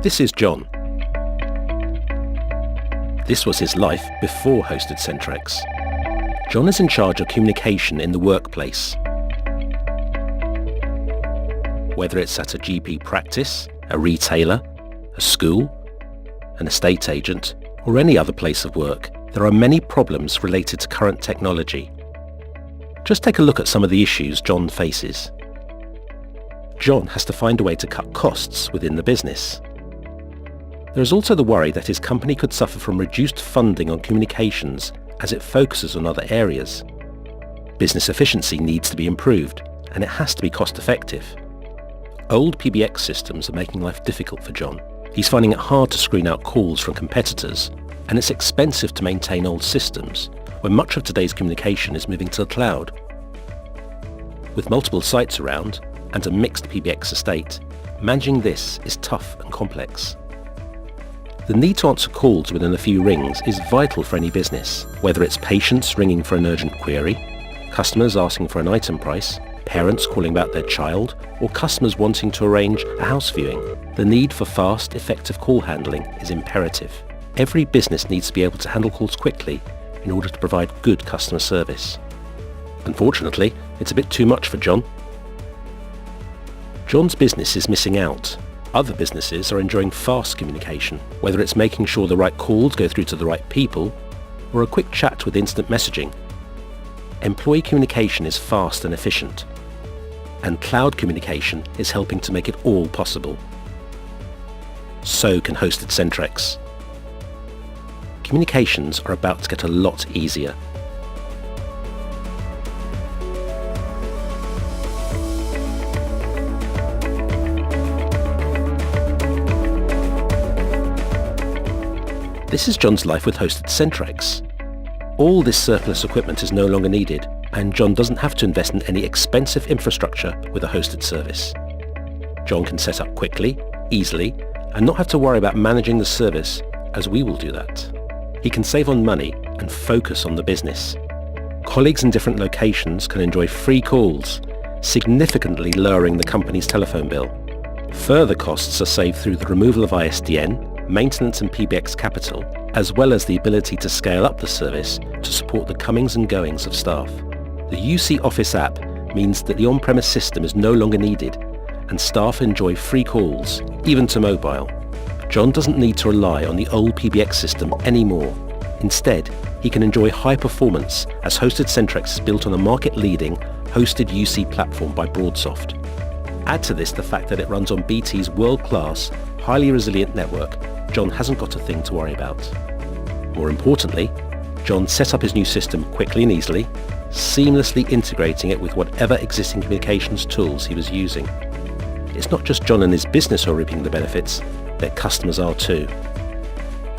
This is John. This was his life before hosted Centrex. John is in charge of communication in the workplace. Whether it's at a GP practice, a retailer, a school, an estate agent, or any other place of work, there are many problems related to current technology. Just take a look at some of the issues John faces. John has to find a way to cut costs within the business. There is also the worry that his company could suffer from reduced funding on communications as it focuses on other areas. Business efficiency needs to be improved, and it has to be cost effective. Old PBX systems are making life difficult for John. He's finding it hard to screen out calls from competitors, and it's expensive to maintain old systems when much of today's communication is moving to the cloud. With multiple sites around and a mixed PBX estate, managing this is tough and complex. The need to answer calls within a few rings is vital for any business, whether it's patients ringing for an urgent query, customers asking for an item price, parents calling about their child, or customers wanting to arrange a house viewing. The need for fast, effective call handling is imperative. Every business needs to be able to handle calls quickly in order to provide good customer service. Unfortunately, it's a bit too much for John. John's business is missing out. Other businesses are enjoying fast communication, whether it's making sure the right calls go through to the right people, or a quick chat with instant messaging. Employee communication is fast and efficient, and cloud communication is helping to make it all possible. So can hosted Centrex. Communications are about to get a lot easier. This is John's life with hosted Centrex. All this surplus equipment is no longer needed, and John doesn't have to invest in any expensive infrastructure with a hosted service. John can set up quickly, easily, and not have to worry about managing the service, as we will do that. He can save on money and focus on the business. Colleagues in different locations can enjoy free calls, significantly lowering the company's telephone bill. Further costs are saved through the removal of ISDN, maintenance and PBX capital, as well as the ability to scale up the service to support the comings and goings of staff. The UC Office app means that the on-premise system is no longer needed, and staff enjoy free calls, even to mobile. John doesn't need to rely on the old PBX system anymore. Instead, he can enjoy high performance as hosted Centrex is built on a market-leading hosted UC platform by Broadsoft. Add to this the fact that it runs on BT's world-class, highly resilient network. John hasn't got a thing to worry about. More importantly, John set up his new system quickly and easily, seamlessly integrating it with whatever existing communications tools he was using. It's not just John and his business who are reaping the benefits, their customers are too.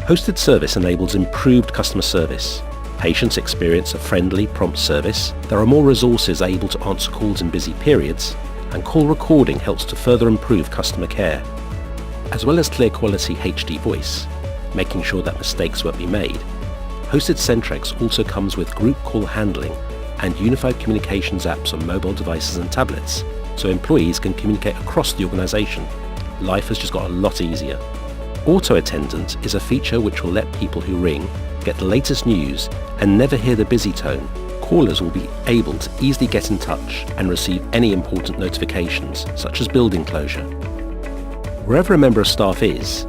Hosted service enables improved customer service. Patients experience a friendly, prompt service. There are more resources able to answer calls in busy periods, and call recording helps to further improve customer care. As well as clear quality HD voice, making sure that mistakes won't be made, hosted Centrex also comes with group call handling and unified communications apps on mobile devices and tablets, so employees can communicate across the organisation. Life has just got a lot easier. Auto Attendant is a feature which will let people who ring get the latest news and never hear the busy tone. Callers will be able to easily get in touch and receive any important notifications, such as building closure. Wherever a member of staff is,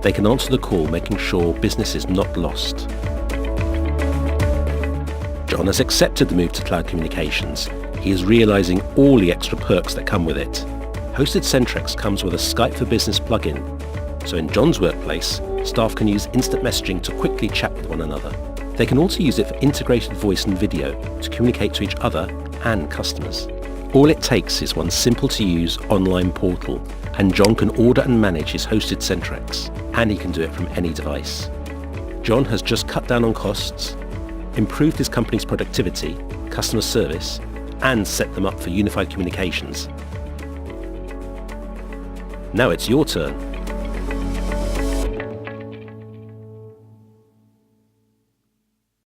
they can answer the call, making sure business is not lost. John has accepted the move to cloud communications. He is realizing all the extra perks that come with it. Hosted Centrex comes with a Skype for Business plugin, so in John's workplace, staff can use instant messaging to quickly chat with one another. They can also use it for integrated voice and video to communicate to each other and customers. All it takes is one simple-to-use online portal, and John can order and manage his hosted Centrex, and he can do it from any device. John has just cut down on costs, improved his company's productivity, customer service, and set them up for unified communications. Now it's your turn.